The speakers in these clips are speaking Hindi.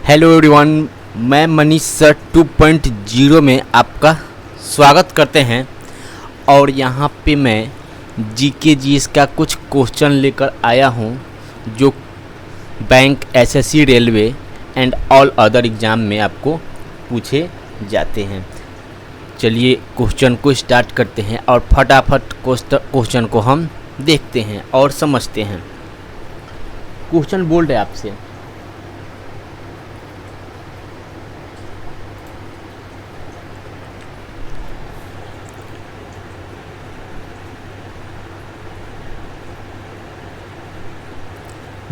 हेलो एवरीवन, मैं मनीष सर 2.0 में आपका स्वागत करते हैं। और यहाँ पे मैं जीके जीएस का कुछ क्वेश्चन लेकर आया हूँ जो bank, SSC, railway and all other exam में आपको पूछे जाते हैं। चलिए क्वेश्चन को स्टार्ट करते हैं और फटाफट क्वेश्चन को हम देखते हैं और समझते हैं। क्वेश्चन बोल रहे आपसे,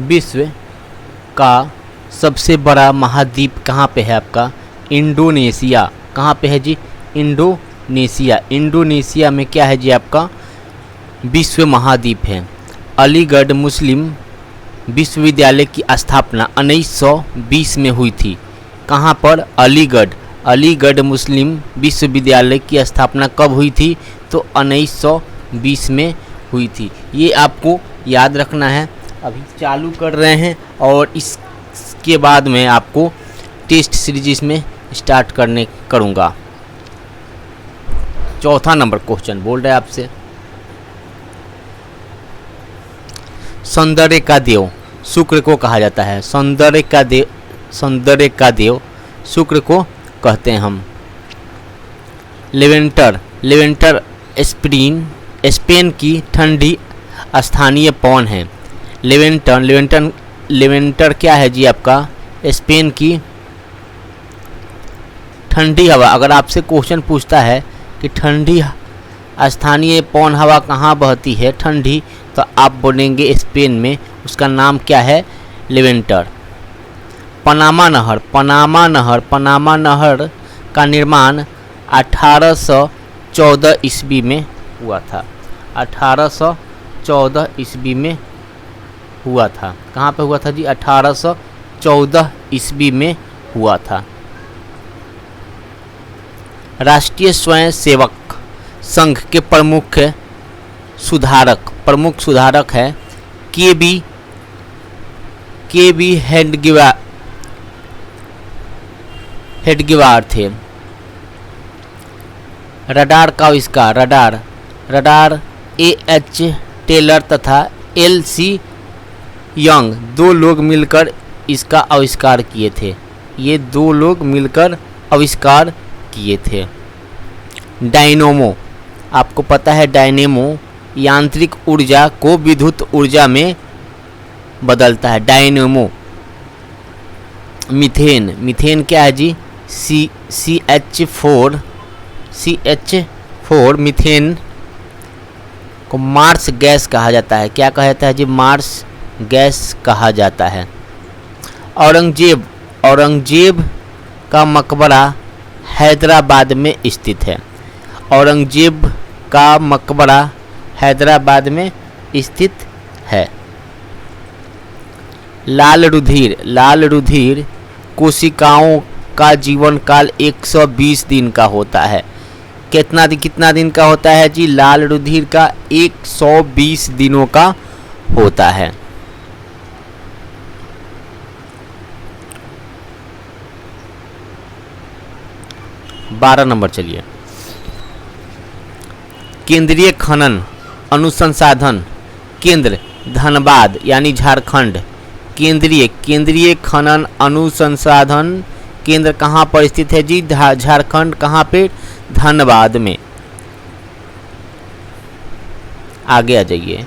विश्व का सबसे बड़ा महाद्वीप कहाँ पे है आपका? इंडोनेशिया। कहाँ पे है जी? इंडोनेशिया। इंडोनेशिया में क्या है जी आपका? विश्व महाद्वीप है। अलीगढ़ मुस्लिम विश्वविद्यालय की स्थापना 1920 में हुई थी। कहाँ पर? अलीगढ़। अलीगढ़ मुस्लिम विश्वविद्यालय की स्थापना कब हुई थी? तो 1920 में हुई थी। ये आपको याद रखना है। अभी चालू कर रहे हैं और इसके बाद में आपको टेस्ट सीरीज में स्टार्ट करूँगा। चौथा नंबर क्वेश्चन बोल रहे हैं आपसे, सौंदर्य का देव शुक्र को कहा जाता है। सौंदर्य का देव शुक्र को कहते हैं हम। लेवेंटर स्पेन की ठंडी स्थानीय पवन है। लेवेंटर क्या है जी आपका? स्पेन की ठंडी हवा। अगर आपसे क्वेश्चन पूछता है कि ठंडी स्थानीय पवन हवा कहाँ बहती है ठंडी, तो आप बोलेंगे स्पेन में। उसका नाम क्या है? लेवेंटर। पनामा नहर का निर्माण 1814 ईस्वी में हुआ था। 1814 ईस्वी में हुआ था। कहाँ पे हुआ था जी? 1814 ईस्वी में हुआ था। राष्ट्रीय स्वयंसेवक संघ के प्रमुख सुधारक है के बी हेडगेवार थे। रडार का आविष्कार रडार एएच टेलर तथा एलसी यंग दो लोग मिलकर इसका आविष्कार किए थे। ये दो लोग मिलकर आविष्कार किए थे। डायनेमो, आपको पता है डायनेमो यांत्रिक ऊर्जा को विद्युत ऊर्जा में बदलता है। डायनेमो। मीथेन क्या है जी? CH4 मीथेन को मार्स गैस कहा जाता है। क्या कहा जाता है जी? मार्स गैस कहा जाता है। औरंगजेब का मकबरा हैदराबाद में स्थित है। औरंगजेब का मकबरा हैदराबाद में स्थित है। लाल रुधिर कोशिकाओं का जीवन काल 120 दिन का होता है। कितना दिन का होता है जी? लाल रुधिर का 120 दिनों का होता है। बारह नंबर चलिए, केंद्रीय खनन अनुसंधान केंद्र धनबाद यानी झारखंड। केंद्रीय खनन अनुसंधान केंद्र कहाँ पर स्थित है जी? झारखंड। कहाँ पे? धनबाद में। आगे आ जाइए।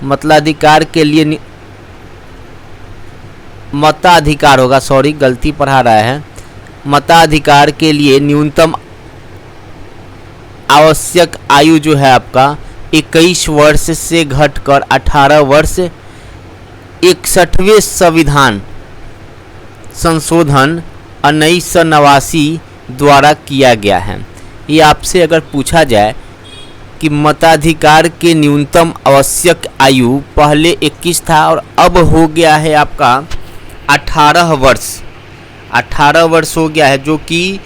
मताधिकार के लिए मताधिकार होगा, सॉरी गलती पढ़ा रहा है। मताधिकार के लिए न्यूनतम आवश्यक आयु जो है आपका 21 वर्ष से घटकर 18 वर्ष 61वें संविधान संशोधन 1989 द्वारा किया गया है। ये आपसे अगर पूछा जाए कि मताधिकार के न्यूनतम आवश्यक आयु पहले 21 था और अब हो गया है आपका 18 वर्ष। 18 वर्ष हो गया है, जो कि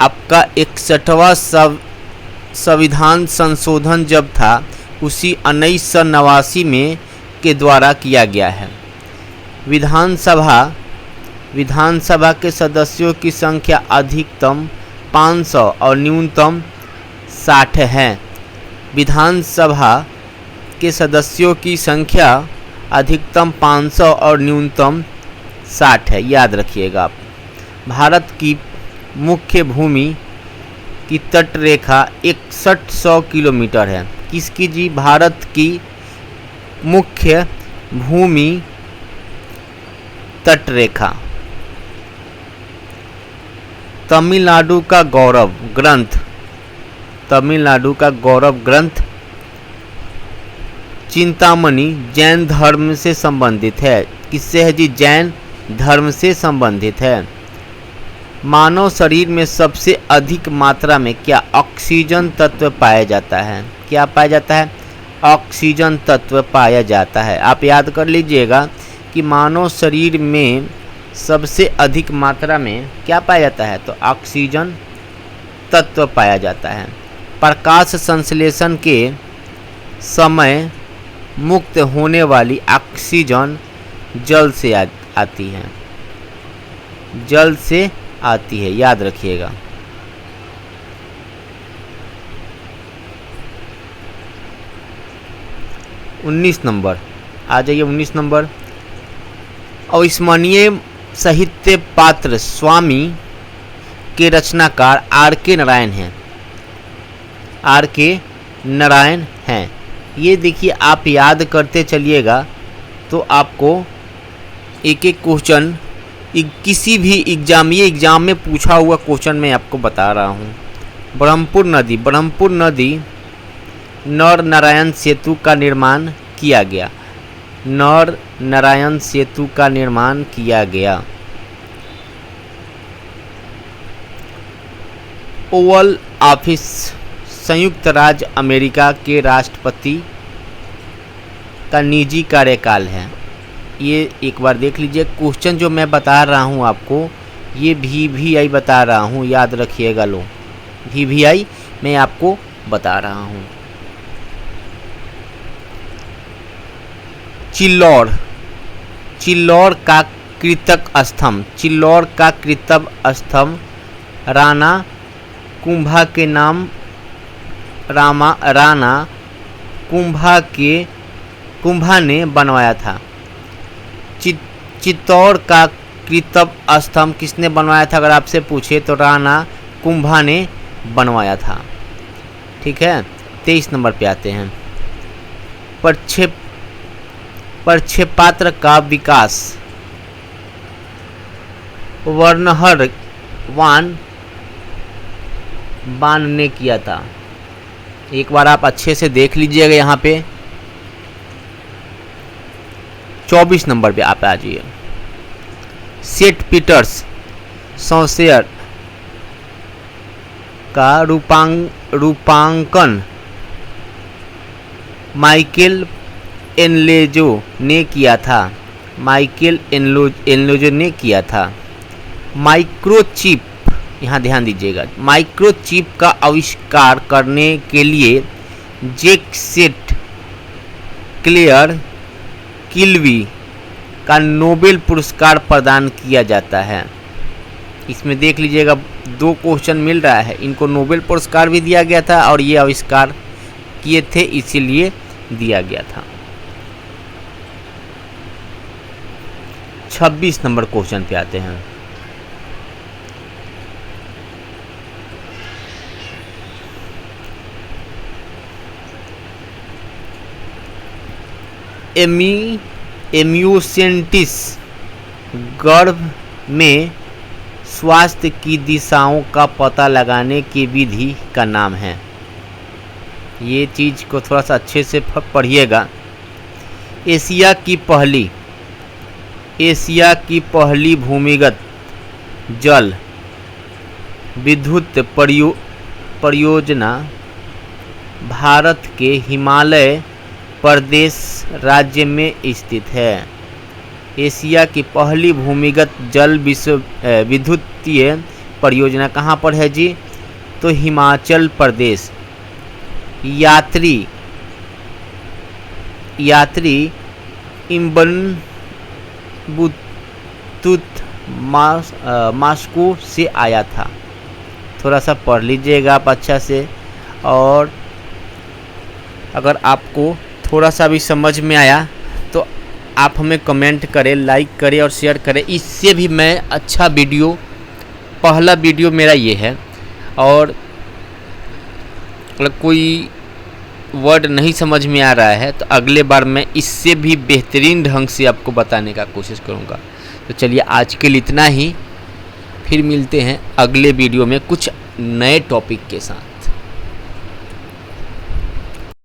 आपका 61वां संविधान संशोधन जब था उसी 1989 में के द्वारा किया गया है। विधानसभा के सदस्यों की संख्या अधिकतम 500 और न्यूनतम 60 है। विधानसभा के सदस्यों की संख्या अधिकतम 500 और न्यूनतम 60 है, याद रखिएगा आप। भारत की मुख्य भूमि की तट रेखा 6100 किलोमीटर है। किसकी जी? भारत की मुख्य भूमि तट रेखा। तमिलनाडु का गौरव ग्रंथ चिंतामणि जैन धर्म से संबंधित है। किससे है जी? जैन धर्म से संबंधित है। मानव शरीर में सबसे अधिक मात्रा में क्या ऑक्सीजन तत्व पाया जाता है? क्या पाया जाता है? ऑक्सीजन तत्व पाया जाता है। आप याद कर लीजिएगा कि मानव शरीर में सबसे अधिक मात्रा में क्या पाया जाता है? तो ऑक्सीजन तत्व पाया जाता है। प्रकाश संश्लेषण के समय मुक्त होने वाली ऑक्सीजन जल से आती है, याद रखिएगा। उन्नीस नंबर आ जाइए। 19 नंबर, अविस्मरणीय साहित्य पात्र स्वामी के रचनाकार R.K. नारायण हैं। ये देखिए, आप याद करते चलिएगा तो आपको एक एक क्वेश्चन किसी भी एग्जाम में पूछा हुआ क्वेश्चन मैं आपको बता रहा हूँ। ब्रह्मपुर नदी नर नारायण सेतु का निर्माण किया गया। ओवल ऑफिस संयुक्त राज्य अमेरिका के राष्ट्रपति का निजी कार्यकाल है। ये एक बार देख लीजिए। क्वेश्चन जो मैं बता रहा हूँ आपको, ये VVI बता रहा हूँ, याद रखिएगा। लो, VVI मैं आपको बता रहा हूँ। चिल्लौर का कृतक स्तंभ राणा कुंभा ने बनवाया था। चित्तौड़ का कृतक स्तंभ किसने बनवाया था? अगर आपसे पूछे तो राणा कुंभा ने बनवाया था। ठीक है। 23 नंबर पे आते हैं। प्रक्षेपास्त्र का विकास वर्नर बान ने किया था। एक बार आप अच्छे से देख लीजिएगा। यहाँ पे 24 नंबर पे आप आ जाइए। सेंट पीटर्स सॉसेयर का रूपांकन माइकल एंजेलो ने किया था। माइक्रोचिप, यहाँ ध्यान दीजिएगा, माइक्रोचिप का आविष्कार करने के लिए जैक्सेट क्लेयर किल्वी का नोबेल पुरस्कार प्रदान किया जाता है। इसमें देख लीजिएगा 2 क्वेश्चन मिल रहा है। इनको नोबेल पुरस्कार भी दिया गया था और ये आविष्कार किए थे, इसीलिए दिया गया था। 26 नंबर क्वेश्चन पे आते हैं। एम्यूसेंटिस गर्भ में स्वास्थ्य की दिशाओं का पता लगाने की विधि का नाम है। ये चीज़ को थोड़ा सा अच्छे से पढ़िएगा। एशिया की पहली भूमिगत जल विद्युत परियोजना भारत के हिमालय प्रदेश राज्य में स्थित है। एशिया की पहली भूमिगत जल विद्युतीय परियोजना कहाँ पर है जी? तो हिमाचल प्रदेश। यात्री ब्लूटूथ मॉस्को से आया था। थोड़ा सा पढ़ लीजिएगा आप अच्छा से, और अगर आपको थोड़ा सा भी समझ में आया तो आप हमें कमेंट करें, लाइक करें और शेयर करें। इससे भी मैं अच्छा वीडियो, पहला वीडियो मेरा ये है, और अगर कोई वर्ड नहीं समझ में आ रहा है तो अगले बार मैं इससे भी बेहतरीन ढंग से आपको बताने का कोशिश करूँगा। तो चलिए आज के लिए इतना ही, फिर मिलते हैं अगले वीडियो में कुछ नए टॉपिक के साथ।